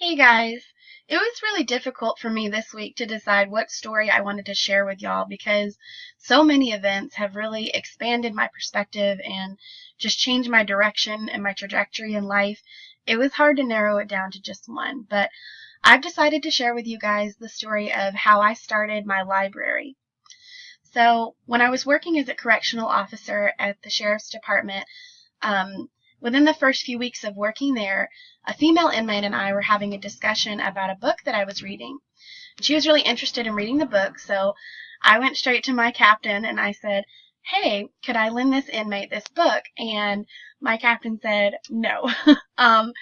Hey guys, it was really difficult for me this week to decide what story I wanted to share with y'all because so many events have really expanded my perspective and just changed my direction and my trajectory in life. It was hard to narrow it down to just one, but I've decided to share with you guys the story of how I started my library. So, when I was working as a correctional officer at the sheriff's department, um, within the first few weeks of working there, a female inmate and I were having a discussion about a book that I was reading. She was really interested in reading the book, so I went straight to my captain and I said, "Hey, could I lend this inmate this book?" And my captain said no. um,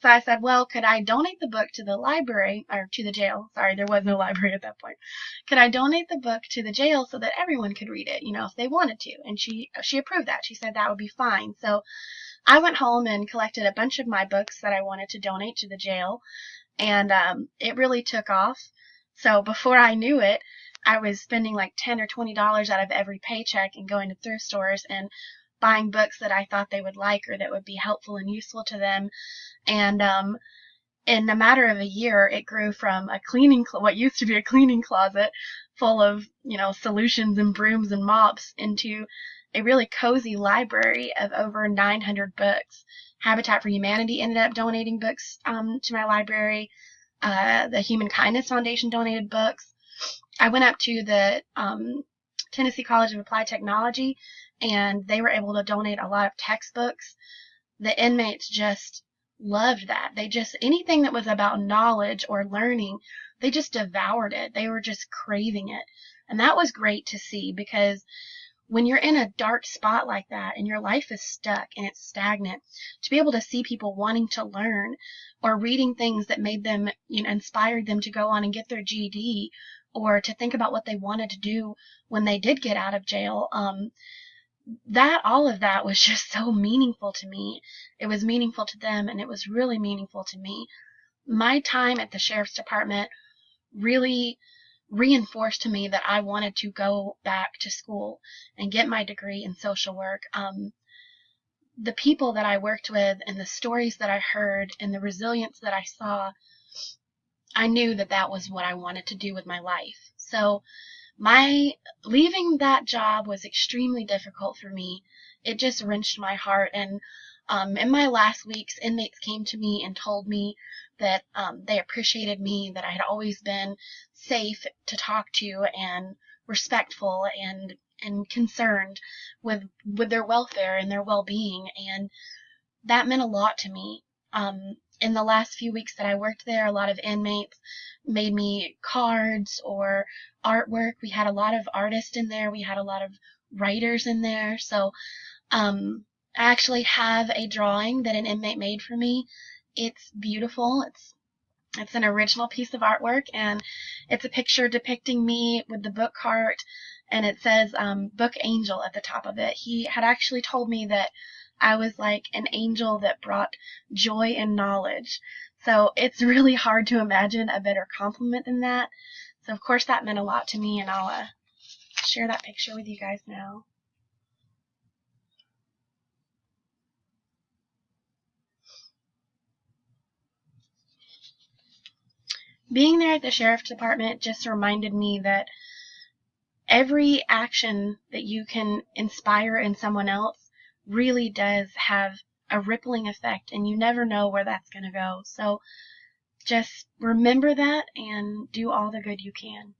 so I said, "Well, could I donate the book to the library, or to the jail? Sorry, there was no library at that point. Could I donate the book to the jail so that everyone could read it, if they wanted to?" And she approved that. She said that would be fine. So I went home and collected a bunch of my books that I wanted to donate to the jail, and it really took off. So before I knew it, I was spending like $10 or $20 out of every paycheck and going to thrift stores and buying books that I thought they would like or that would be helpful and useful to them. And in a matter of a year, it grew from what used to be a cleaning closet full of, solutions and brooms and mops into a really cozy library of over 900 books. Habitat for Humanity ended up donating books to my library. The Human Kindness Foundation donated books. I went up to the Tennessee College of Applied Technology, and they were able to donate a lot of textbooks. The inmates just loved that. They just, anything that was about knowledge or learning, they just devoured it. They were just craving it. And that was great to see because when you're in a dark spot like that and your life is stuck and it's stagnant, to be able to see people wanting to learn or reading things that made them, inspired them to go on and get their GED or to think about what they wanted to do when they did get out of jail, all of that was just so meaningful to me. It was meaningful to them, and it was really meaningful to me. My time at the sheriff's department really reinforced to me that I wanted to go back to school and get my degree in social work. The people that I worked with and the stories that I heard and the resilience that I saw, I knew that that was what I wanted to do with my life. So my leaving that job was extremely difficult for me. It just wrenched my heart. And in my last weeks, inmates came to me and told me that they appreciated me, that I had always been safe to talk to and respectful and concerned with their welfare and their well-being. And that meant a lot to me. In the last few weeks that I worked there, a lot of inmates made me cards or artwork. We had a lot of artists in there. We had a lot of writers in there. So I actually have a drawing that an inmate made for me. It's beautiful. It's an original piece of artwork, and it's a picture depicting me with the book cart, and it says Book Angel at the top of it. He had actually told me that I was like an angel that brought joy and knowledge. So it's really hard to imagine a better compliment than that. So of course that meant a lot to me, and I'll share that picture with you guys now. Being there at the sheriff's department just reminded me that every action that you can inspire in someone else really does have a rippling effect, and you never know where that's going to go. So just remember that and do all the good you can.